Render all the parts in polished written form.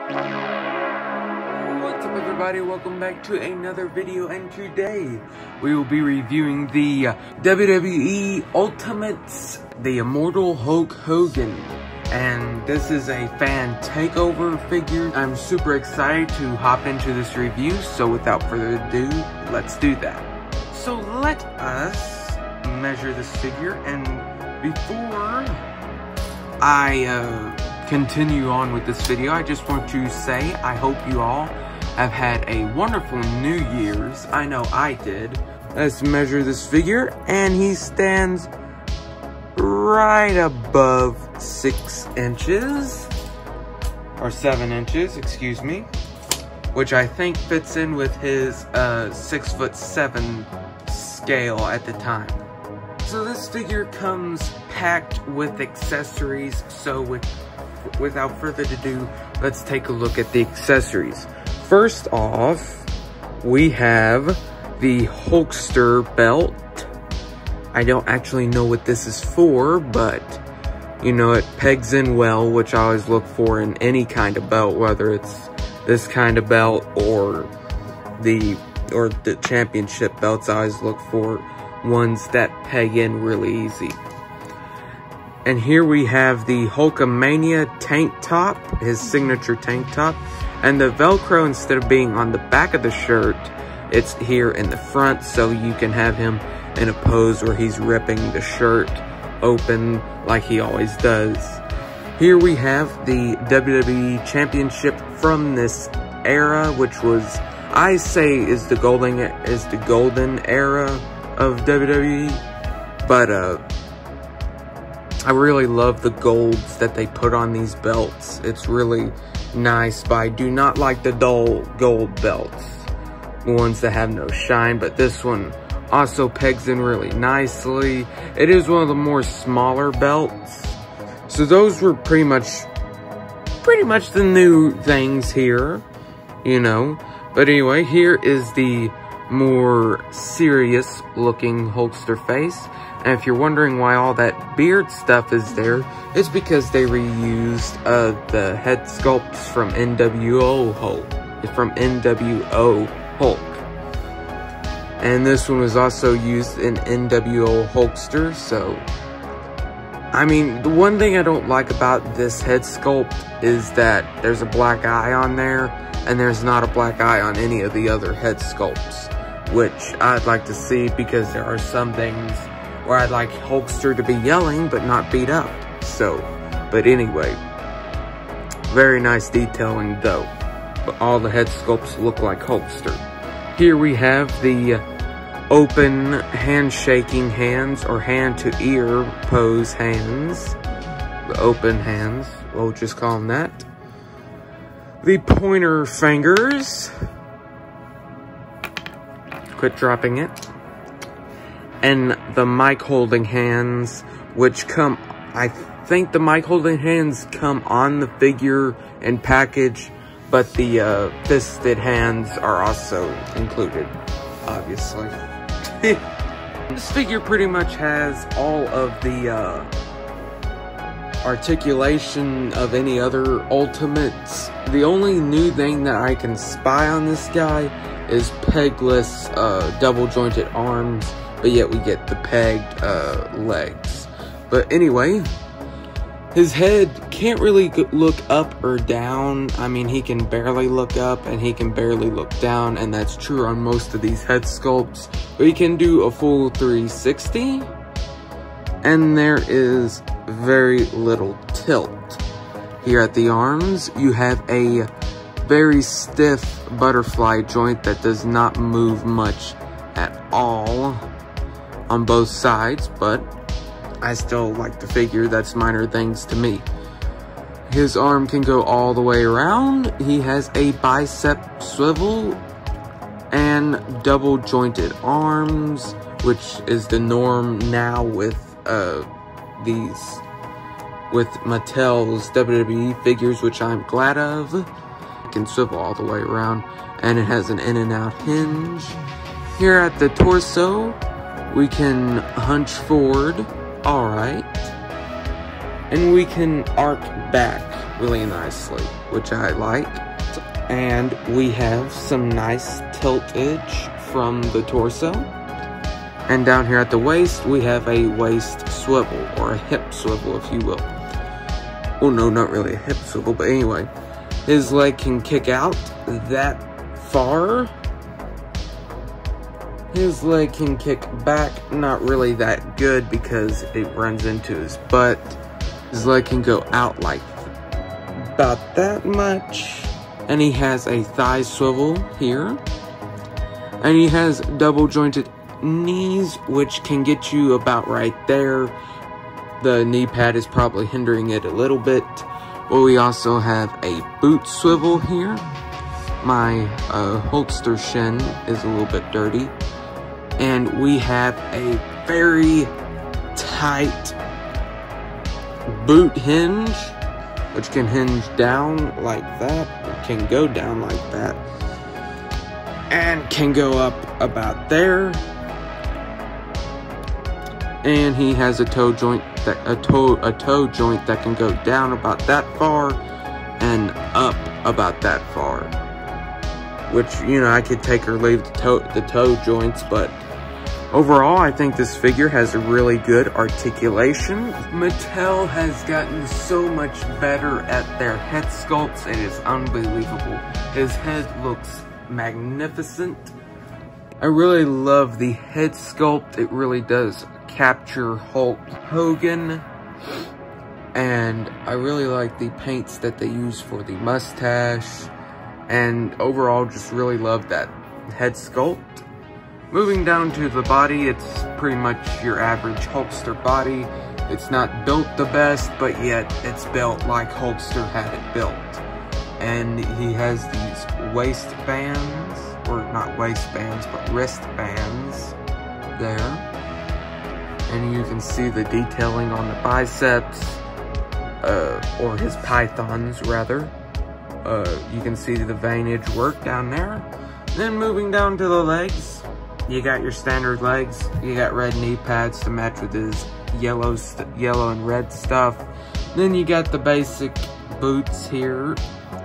What's up everybody, welcome back to another video, and today we will be reviewing the WWE Ultimates, the Immortal Hulk Hogan. And this is a fan takeover figure. I'm super excited to hop into this review, so without further ado, let's do that. So let us measure this figure, and before I continue on with this video, I just want to say I hope you all have had a wonderful New Year's. I know I did. Let's measure this figure, and he stands right above 6 inches, or 7 inches, excuse me, which I think fits in with his 6'7" scale at the time. So this figure comes packed with accessories, so without further ado, let's take a look at the accessories. First off, we have the Hulkster belt. I don't actually know what this is for, but you know, it pegs in well, which I always look for in any kind of belt, whether it's this kind of belt or the championship belts. I always look for ones that peg in really easy. And here we have the Hulkamania tank top, his signature tank top. And the Velcro, instead of being on the back of the shirt, it's here in the front, so you can have him in a pose where he's ripping the shirt open like he always does. Here we have the WWE Championship from this era, which was, I say, is the golden era of WWE. But I really love the golds that they put on these belts. It's really nice, but I do not like the dull gold belts, the ones that have no shine. But this one also pegs in really nicely. It is one of the more smaller belts, so those were pretty much the new things here, you know. But anyway, here is the more serious looking Hulkster face. And if you're wondering why all that beard stuff is there, it's because they reused the head sculpts from NWO Hulk. And this one was also used in NWO Hulkster. So, I mean, the one thing I don't like about this head sculpt is that there's a black eye on there, and there's not a black eye on any of the other head sculpts, which I'd like to see, because there are some things where I'd like Hulkster to be yelling but not beat up. So, but anyway, very nice detailing though. But all the head sculpts look like Hulkster. Here we have the open handshaking hands, or hand to ear pose hands. The open hands, we'll just call them that. The pointer fingers. Quit dropping it. And the mic holding hands, which come, I think the mic holding hands come on the figure and package, but the fisted hands are also included, obviously. This figure pretty much has all of the articulation of any other Ultimates. The only new thing that I can spy on this guy is pegless double jointed arms, but yet we get the pegged legs. But anyway, his head can't really look up or down. I mean, he can barely look up and he can barely look down, and that's true on most of these head sculpts. But he can do a full 360, and there is very little tilt. Here at the arms, you have a very stiff butterfly joint that does not move much at all on both sides, but I still like the figure. That's minor things to me. His arm can go all the way around. He has a bicep swivel and double jointed arms, which is the norm now with Mattel's WWE figures, which I'm glad of. It can swivel all the way around, and it has an in and out hinge. Here at the torso, we can hunch forward, alright, and we can arc back. really nicely, which I like. And we have some nice tiltage from the torso. And down here at the waist, we have a waist swivel, or a hip swivel, if you will. Well, no, not really a hip swivel, but anyway. His leg can kick out that far. His leg can kick back, not really that good because it runs into his butt. His leg can go out like about that much. And he has a thigh swivel here. And he has double jointed knees, which can get you about right there. The knee pad is probably hindering it a little bit. But we also have a boot swivel here. My holster shin is a little bit dirty. And we have a very tight boot hinge, which can hinge down like that, or can go down like that, and can go up about there. And he has a toe joint that a toe joint that can go down about that far and up about that far. Which, you know, I could take or leave the toe joints, but overall, I think this figure has a really good articulation. Mattel has gotten so much better at their head sculpts. It is unbelievable. His head looks magnificent. I really love the head sculpt. It really does capture Hulk Hogan. And I really like the paints that they use for the mustache. And overall, just really love that head sculpt. Moving down to the body, it's pretty much your average Hulkster body. It's not built the best, but yet it's built like Hulkster had it built. And he has these waistbands, or not waistbands, but wristbands there. And you can see the detailing on the biceps, or his pythons rather. You can see the veinage work down there. Then moving down to the legs, you got your standard legs. You got red knee pads to match with his yellow and red stuff. Then you got the basic boots here.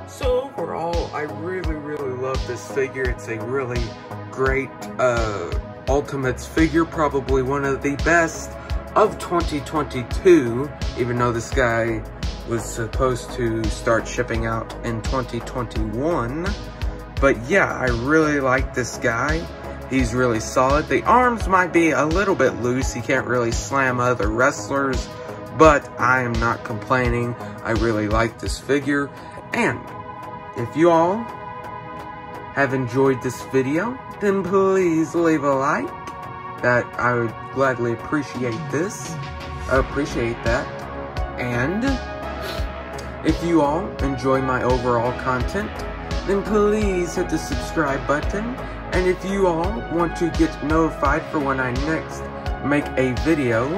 So overall, I really love this figure. It's a really great Ultimates figure, probably one of the best of 2022, even though this guy was supposed to start shipping out in 2021. But yeah, I really like this guy. He's really solid. The arms might be a little bit loose. He can't really slam other wrestlers, but I am not complaining. I really like this figure. And if you all have enjoyed this video, then please leave a like. That I would gladly appreciate this. I appreciate that. And if you all enjoy my overall content, then please hit the subscribe button. And if you all want to get notified for when I next make a video,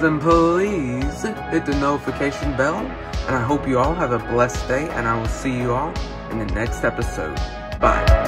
then please hit the notification bell. And I hope you all have a blessed day, and I will see you all in the next episode. Bye.